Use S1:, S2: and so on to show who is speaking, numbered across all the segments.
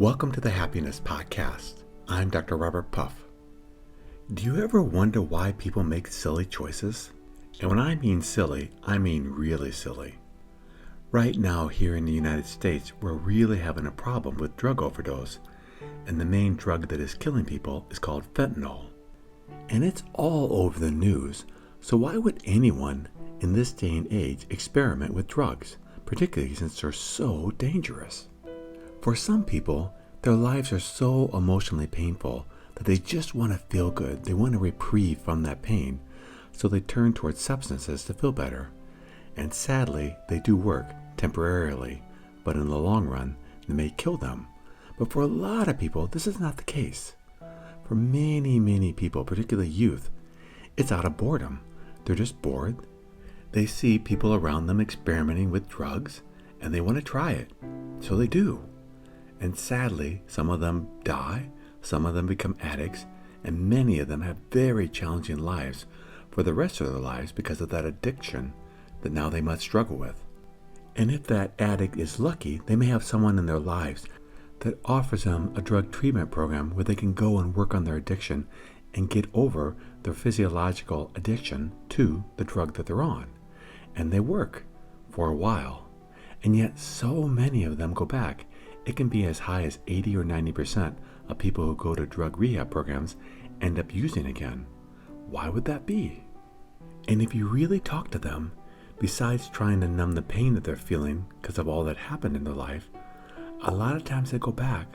S1: Welcome to the Happiness Podcast. I'm Dr. Robert Puff. Do you ever wonder why people make silly choices? And when I mean silly, I mean really silly. Right now here in the United States, we're really having a problem with drug overdose, and the main drug that is killing people is called fentanyl. And it's all over the news, so why would anyone in this day and age experiment with drugs, particularly since they're so dangerous? For some people, their lives are so emotionally painful that they just want to feel good. They want a reprieve from that pain, so they turn towards substances to feel better. And sadly, they do work temporarily, but in the long run, they may kill them. But for a lot of people, this is not the case. For many people, particularly youth, it's out of boredom. They're just bored. They see people around them experimenting with drugs, and they want to try it. So they do. And sadly, some of them die, some of them become addicts, and many of them have very challenging lives for the rest of their lives because of that addiction that now they must struggle with. And if that addict is lucky, they may have someone in their lives that offers them a drug treatment program where they can go and work on their addiction and get over their physiological addiction to the drug that they're on. And they work for a while. And yet so many of them go back. It can be as high as 80 or 90% of people who go to drug rehab programs end up using again. Why would that be? And if you really talk to them, besides trying to numb the pain that they're feeling because of all that happened in their life, a lot of times they go back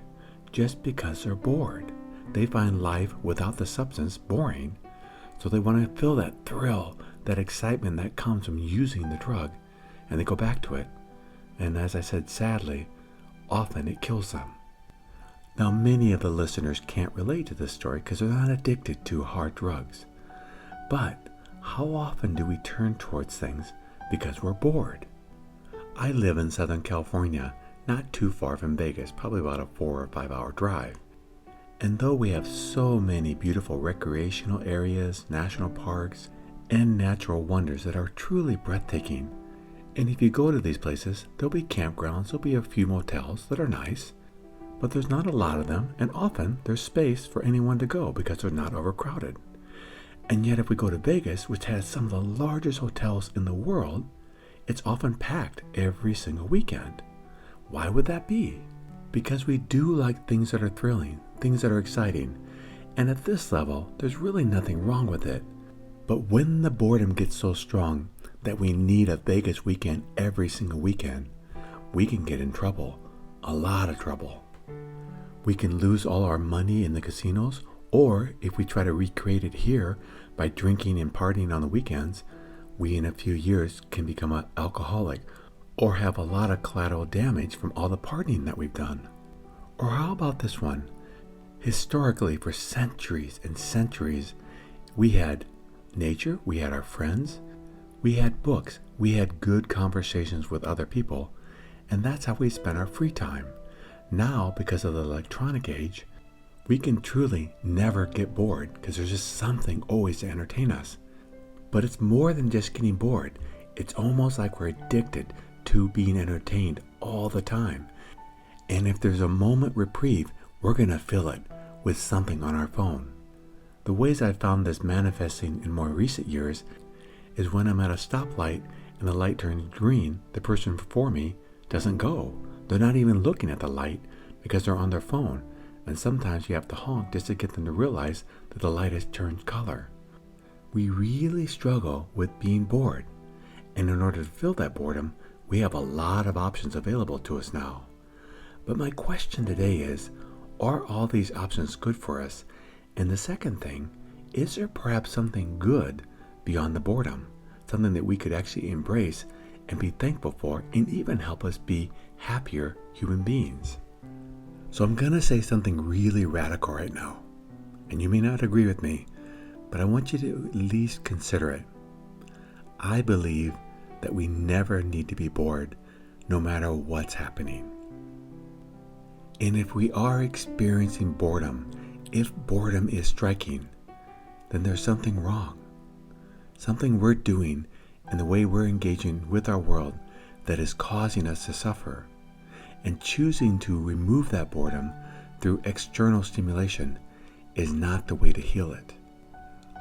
S1: just because they're bored. They find life without the substance boring, so they want to feel that thrill, that excitement that comes from using the drug, and they go back to it. And as I said, sadly, often it kills them. Now, many of the listeners can't relate to this story because they're not addicted to hard drugs. But how often do we turn towards things because we're bored? I live in Southern California, not too far from Vegas, probably about a 4 or 5 hour drive. And though we have so many beautiful recreational areas, national parks, and natural wonders that are truly breathtaking, and if you go to these places, there'll be campgrounds, there'll be a few motels that are nice, but there's not a lot of them, and often there's space for anyone to go because they're not overcrowded. And yet if we go to Vegas, which has some of the largest hotels in the world, it's often packed every single weekend. Why would that be? Because we do like things that are thrilling, things that are exciting, and at this level, there's really nothing wrong with it. But when the boredom gets so strong that we need a Vegas weekend every single weekend, we can get in trouble, a lot of trouble. We can lose all our money in the casinos, or if we try to recreate it here by drinking and partying on the weekends, we in a few years can become an alcoholic or have a lot of collateral damage from all the partying that we've done. Or how about this one? Historically, for centuries and centuries, we had nature, we had our friends, we had books, we had good conversations with other people, and that's how we spent our free time. Now, because of the electronic age, we can truly never get bored because there's just something always to entertain us. But it's more than just getting bored. It's almost like we're addicted to being entertained all the time. And if there's a moment reprieve, we're going to fill it with something on our phone. The ways I've found this manifesting in more recent years is when I'm at a stoplight and the light turns green, the person before me doesn't go. They're not even looking at the light because they're on their phone. And sometimes you have to honk just to get them to realize that the light has turned color. We really struggle with being bored. And in order to fill that boredom, we have a lot of options available to us now. But my question today is, are all these options good for us? And the second thing, is there perhaps something good beyond the boredom? Something that we could actually embrace and be thankful for and even help us be happier human beings? So I'm going to say something really radical right now. And you may not agree with me, but I want you to at least consider it. I believe that we never need to be bored, no matter what's happening. And if we are experiencing boredom, if boredom is striking, then there's something wrong. Something we're doing and the way we're engaging with our world that is causing us to suffer. And choosing to remove that boredom through external stimulation is not the way to heal it.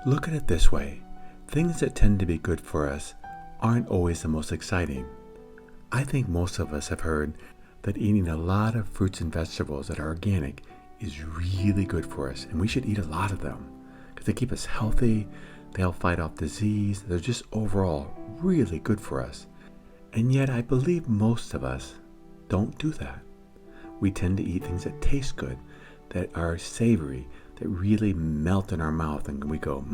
S1: Look at it this way. Things that tend to be good for us aren't always the most exciting. I think most of us have heard that eating a lot of fruits and vegetables that are organic is really good for us, and we should eat a lot of them because they keep us healthy, they help fight off disease, they're just overall really good for us. And yet I believe most of us don't do that. We tend to eat things that taste good, that are savory, that really melt in our mouth and we go,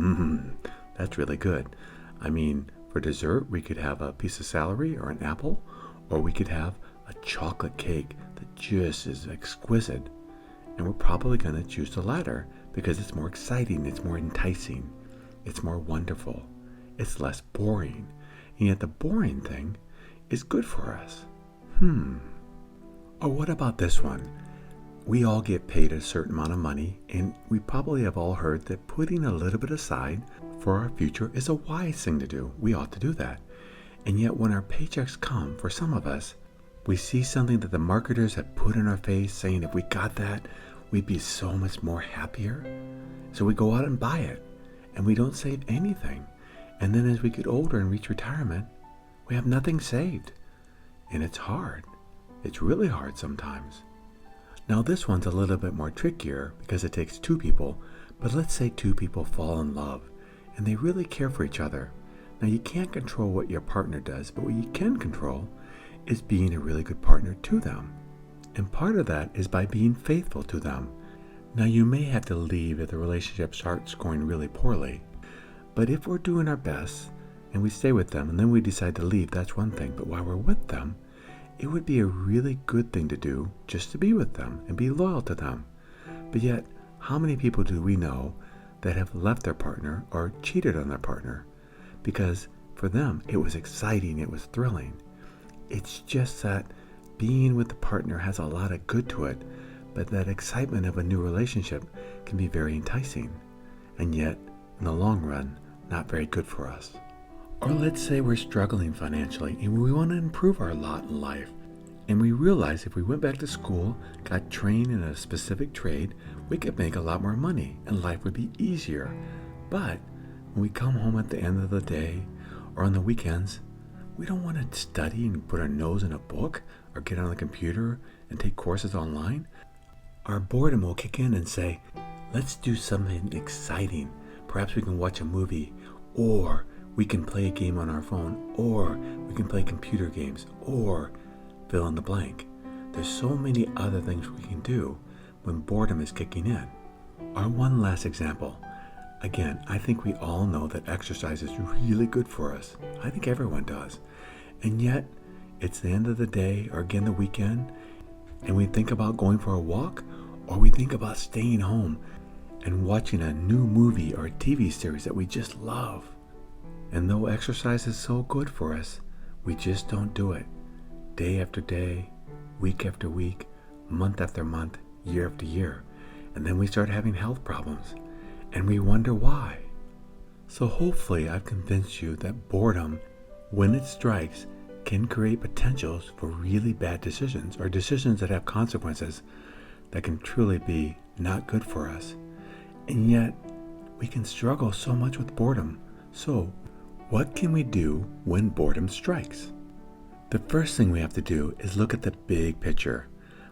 S1: that's really good. I mean, for dessert, we could have a piece of celery or an apple, or we could have a chocolate cake that just is exquisite. And we're probably going to choose the latter because it's more exciting, it's more enticing, it's more wonderful, it's less boring. And yet the boring thing is good for us. Or what about this one? We all get paid a certain amount of money, and we probably have all heard that putting a little bit aside for our future is a wise thing to do. We ought to do that. And yet when our paychecks come, for some of us, we see something that the marketers have put in our face saying if we got that, we'd be so much more happier. So we go out and buy it, and we don't save anything. And then as we get older and reach retirement, we have nothing saved. And it's hard. It's really hard sometimes. Now this one's a little bit more trickier because it takes two people, but let's say two people fall in love and they really care for each other. Now you can't control what your partner does, but what you can control is being a really good partner to them. And part of that is by being faithful to them. Now you may have to leave if the relationship starts going really poorly, but if we're doing our best and we stay with them and then we decide to leave, that's one thing. But while we're with them, it would be a really good thing to do just to be with them and be loyal to them. But yet, how many people do we know that have left their partner or cheated on their partner? Because for them, it was exciting, it was thrilling. It's just that being with the partner has a lot of good to it, but that excitement of a new relationship can be very enticing, and yet, in the long run, not very good for us. Or let's say we're struggling financially and we want to improve our lot in life. And we realize if we went back to school, got trained in a specific trade, we could make a lot more money and life would be easier. But when we come home at the end of the day or on the weekends, we don't want to study and put our nose in a book or get on the computer and take courses online. Our boredom will kick in and say, let's do something exciting. Perhaps we can watch a movie, or we can play a game on our phone, or we can play computer games, or fill in the blank. There's so many other things we can do when boredom is kicking in. Or one last example. Again, I think we all know that exercise is really good for us. I think everyone does. And yet, it's the end of the day or again the weekend, and we think about going for a walk, or we think about staying home and watching a new movie or a TV series that we just love. And though exercise is so good for us, we just don't do it. Day after day, week after week, month after month, year after year. And then we start having health problems, and we wonder why. So hopefully I've convinced you that boredom, when it strikes, can create potentials for really bad decisions, or decisions that have consequences that can truly be not good for us. And yet, we can struggle so much with boredom. So, what can we do when boredom strikes? The first thing we have to do is look at the big picture.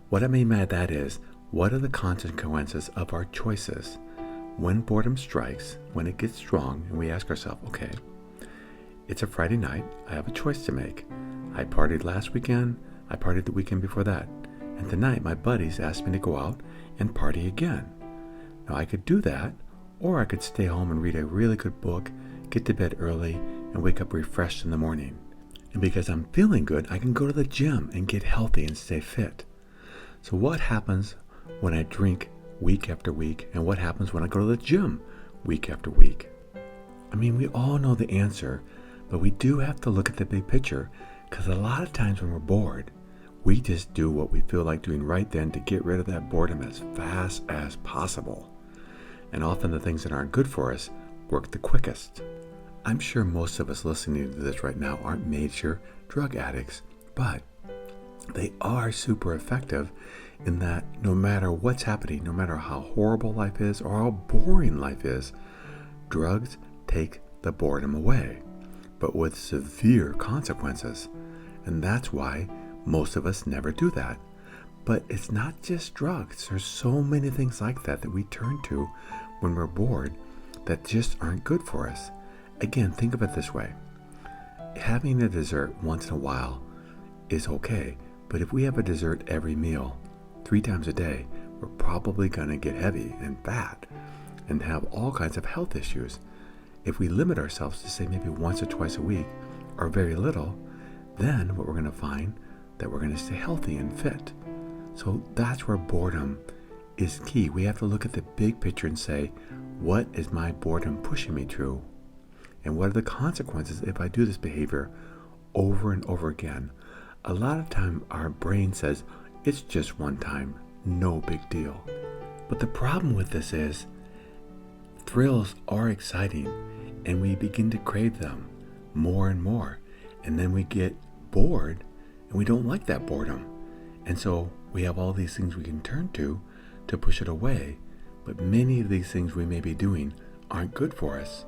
S1: What I mean by that is, what are the consequences of our choices? When boredom strikes, when it gets strong, and we ask ourselves, okay, it's a Friday night, I have a choice to make. I partied last weekend, I partied the weekend before that, and tonight my buddies asked me to go out and party again. Now I could do that, or I could stay home and read a really good book, get to bed early, and wake up refreshed in the morning. And because I'm feeling good, I can go to the gym and get healthy and stay fit. So what happens when I drink week after week, and what happens when I go to the gym week after week? I mean, we all know the answer, but we do have to look at the big picture, because a lot of times when we're bored, we just do what we feel like doing right then to get rid of that boredom as fast as possible. And often the things that aren't good for us work the quickest. I'm sure most of us listening to this right now aren't major drug addicts, but they are super effective in that no matter what's happening, no matter how horrible life is or how boring life is, drugs take the boredom away, but with severe consequences. And that's why most of us never do that. But it's not just drugs. There's so many things like that that we turn to when we're bored that just aren't good for us. Again, think of it this way. Having a dessert once in a while is okay, but if we have a dessert every meal, 3 times a day, we're probably going to get heavy and fat and have all kinds of health issues. If we limit ourselves to say maybe once or twice a week or very little, then what we're going to find that we're going to stay healthy and fit. So that's where boredom is key. We have to look at the big picture and say, what is my boredom pushing me through? And what are the consequences if I do this behavior over and over again? A lot of time our brain says, it's just one time, no big deal. But the problem with this is, thrills are exciting and we begin to crave them more and more. And then we get bored and we don't like that boredom. And so we have all these things we can turn to push it away. But many of these things we may be doing aren't good for us.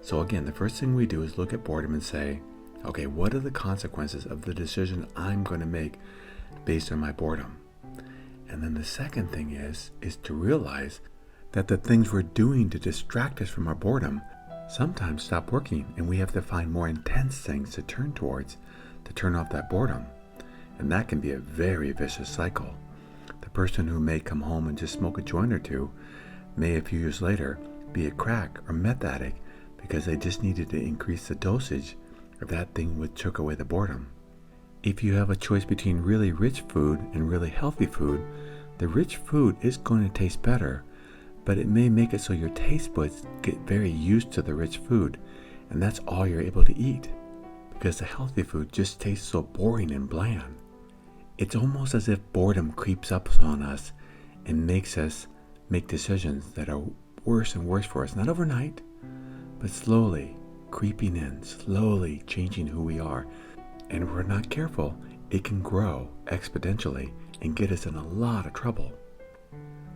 S1: So again, the first thing we do is look at boredom and say, okay, what are the consequences of the decision I'm going to make based on my boredom? And then the second thing is to realize that the things we're doing to distract us from our boredom sometimes stop working, and we have to find more intense things to turn towards to turn off that boredom. And that can be a very vicious cycle. The person who may come home and just smoke a joint or two may a few years later be a crack or meth addict because they just needed to increase the dosage of that thing which took away the boredom. If you have a choice between really rich food and really healthy food, the rich food is going to taste better, but it may make it so your taste buds get very used to the rich food, and that's all you're able to eat, because the healthy food just tastes so boring and bland. It's almost as if boredom creeps up on us and makes us make decisions that are worse and worse for us, not overnight, but slowly creeping in, slowly changing who we are. And if we're not careful, it can grow exponentially and get us in a lot of trouble.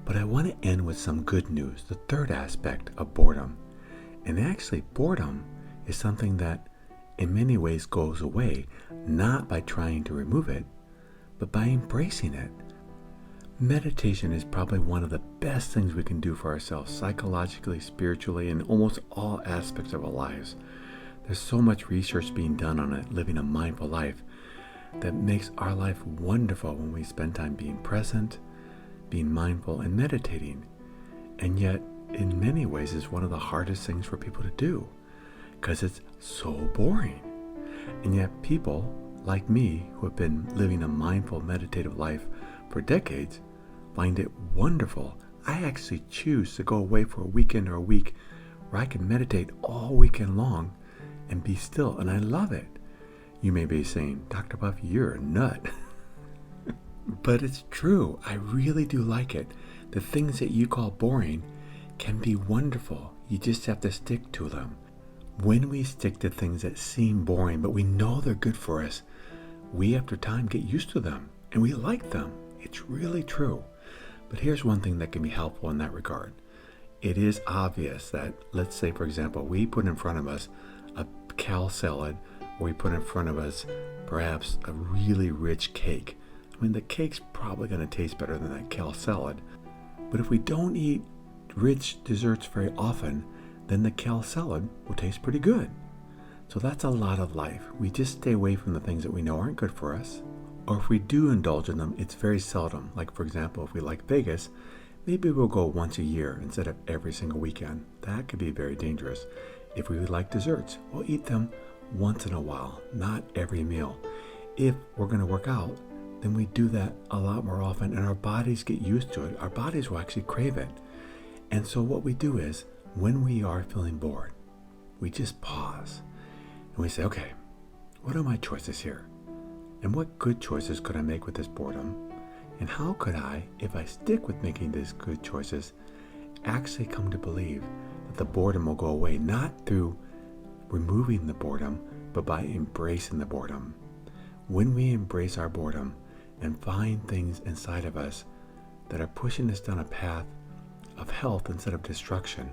S1: But I want to end with some good news, the third aspect of boredom. And actually, boredom is something that in many ways goes away, not by trying to remove it, but by embracing it. Meditation is probably one of the best things we can do for ourselves, psychologically, spiritually, in almost all aspects of our lives. There's so much research being done on it, living a mindful life, that makes our life wonderful when we spend time being present, being mindful, and meditating. And yet, in many ways, it's one of the hardest things for people to do, because it's so boring. And yet people like me, who have been living a mindful, meditative life for decades, find it wonderful. I actually choose to go away for a weekend or a week where I can meditate all weekend long and be still, and I love it. You may be saying, Dr. Buff, you're a nut. But it's true. I really do like it. The things that you call boring can be wonderful. You just have to stick to them. When we stick to things that seem boring, but we know they're good for us, we after time get used to them and we like them. It's really true. But here's one thing that can be helpful in that regard. It is obvious that, let's say, for example, we put in front of us a kale salad, or we put in front of us perhaps a really rich cake. I mean, the cake's probably going to taste better than that kale salad. But if we don't eat rich desserts very often, then the kale salad will taste pretty good. So that's a lot of life. We just stay away from the things that we know aren't good for us. Or if we do indulge in them, it's very seldom. Like, for example, if we like Vegas, maybe we'll go once a year instead of every single weekend. That could be very dangerous. If we like desserts, we'll eat them once in a while, not every meal. If we're going to work out, then we do that a lot more often, and our bodies get used to it. Our bodies will actually crave it. And so what we do is, when we are feeling bored, we just pause and we say, okay, what are my choices here? And what good choices could I make with this boredom? And how could I, if I stick with making these good choices, actually come to believe that the boredom will go away, not through removing the boredom, but by embracing the boredom? When we embrace our boredom and find things inside of us that are pushing us down a path of health instead of destruction,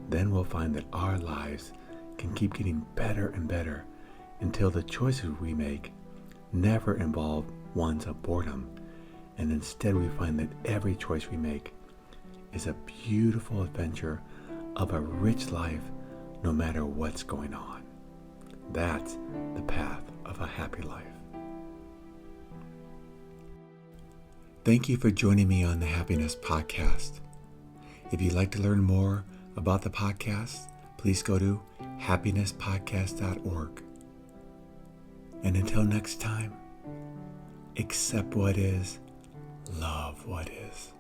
S1: then we'll find that our lives can keep getting better and better until the choices we make never involve ones of boredom, and instead we find that every choice we make is a beautiful adventure of a rich life no matter what's going on. That's the path of a happy life. Thank you for joining me on the Happiness Podcast. If you'd like to learn more about the podcast, please go to happinesspodcast.org. And until next time, accept what is, love what is.